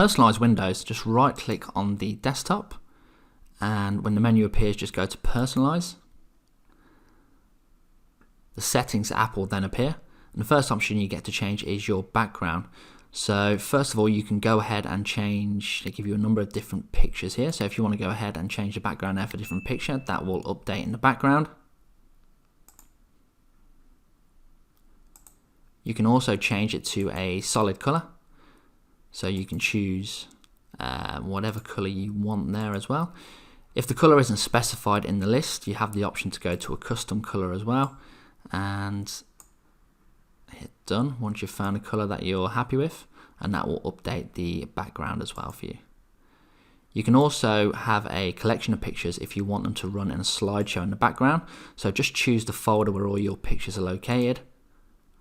personalize windows, just right click on the desktop, and when the menu appears, just go to personalize. The settings app will then appear, and the first option you get to change is your background. So first of all, you can go ahead and change, they give you a number of different pictures here. So if you want to go ahead and change the background there for a different picture, that will update in the background. You can also change it to a solid color. So you can choose whatever color you want there as well. If the color isn't specified in the list, you have the option to go to a custom color as well, and hit done once you've found a color that you're happy with, and that will update the background as well for you. You can also have a collection of pictures if you want them to run in a slideshow in the background. So just choose the folder where all your pictures are located,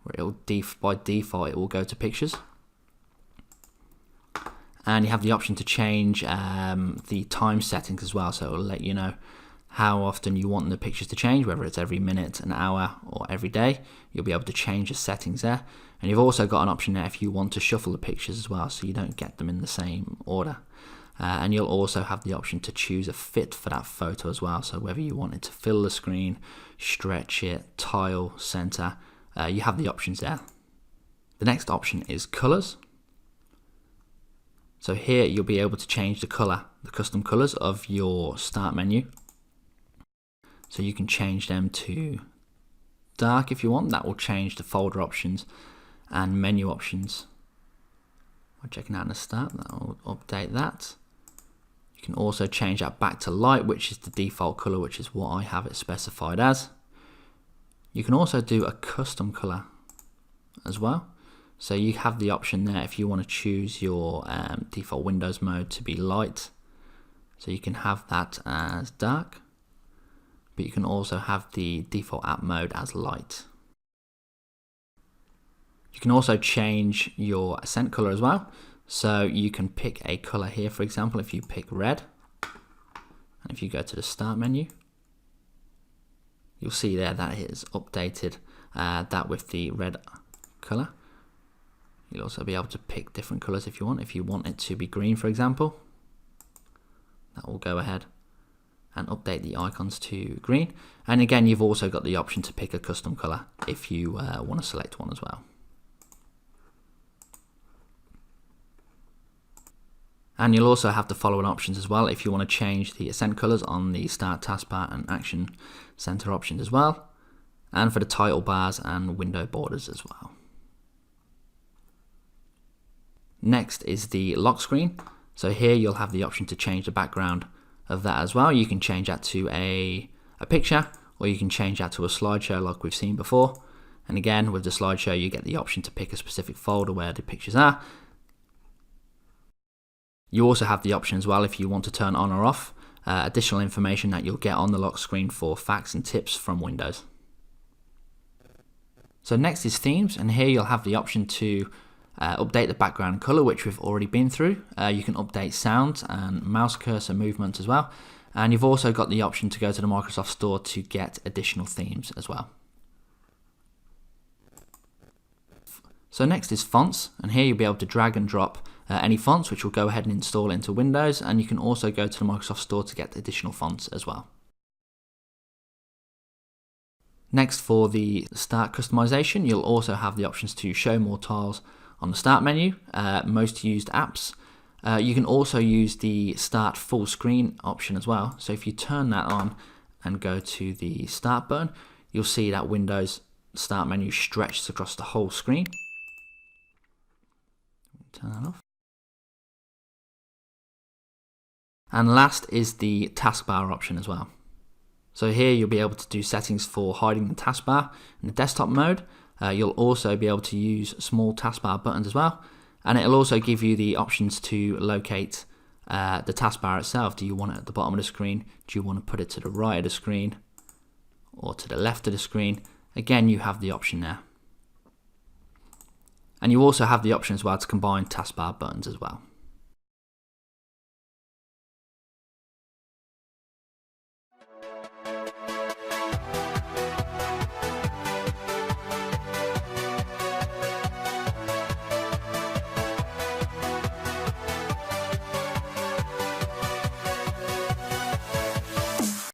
where it will by default it will go to pictures. And you have the option to change the time settings as well, so it will let you know how often you want the pictures to change, whether it's every minute, an hour, or every day. You'll be able to change the settings there. And you've also got an option there if you want to shuffle the pictures as well, so you don't get them in the same order. And you'll also have the option to choose a fit for that photo as well, so whether you want it to fill the screen, stretch it, tile, center, you have the options there. The next option is colors. So here you'll be able to change the color, the custom colors of your start menu. So you can change them to dark if you want. That will change the folder options and menu options. By checking out in the start, that will update that. You can also change that back to light, which is the default color, which is what I have it specified as. You can also do a custom color as well. So you have the option there if you want to choose your default Windows mode to be light. So you can have that as dark, but you can also have the default app mode as light. You can also change your accent color as well. So you can pick a color here, for example, if you pick red, and if you go to the start menu, you'll see there that it is updated that with the red color. You'll also be able to pick different colors if you want. If you want it to be green, for example, that will go ahead and update the icons to green. And again, you've also got the option to pick a custom color if you want to select one as well. And you'll also have the following options as well if you want to change the accent colors on the Start Taskbar and Action Center options as well, and for the title bars and window borders as well. Next is the lock screen. So here you'll have the option to change the background of that as well. You can change that to a picture, or you can change that to a slideshow like we've seen before. And again, with the slideshow, you get the option to pick a specific folder where the pictures are. You also have the option as well if you want to turn on or off additional information that you'll get on the lock screen for facts and tips from Windows. So next is themes, and here you'll have the option to update the background color, which we've already been through. You can update sounds and mouse cursor movement as well. And you've also got the option to go to the Microsoft Store to get additional themes as well. So next is fonts, and here you'll be able to drag and drop any fonts, which will go ahead and install into Windows, and you can also go to the Microsoft Store to get additional fonts as well. Next, for the Start customization, you'll also have the options to show more tiles on the Start menu, most used apps. You can also use the Start full screen option as well. So if you turn that on and go to the Start button, you'll see that Windows Start menu stretches across the whole screen. Turn that off. And last is the Taskbar option as well. So here you'll be able to do settings for hiding the taskbar in the desktop mode. You'll also be able to use small taskbar buttons as well. And it'll also give you the options to locate the taskbar itself. Do you want it at the bottom of the screen? Do you want to put it to the right of the screen or to the left of the screen? Again, you have the option there. And you also have the option as well to combine taskbar buttons as well.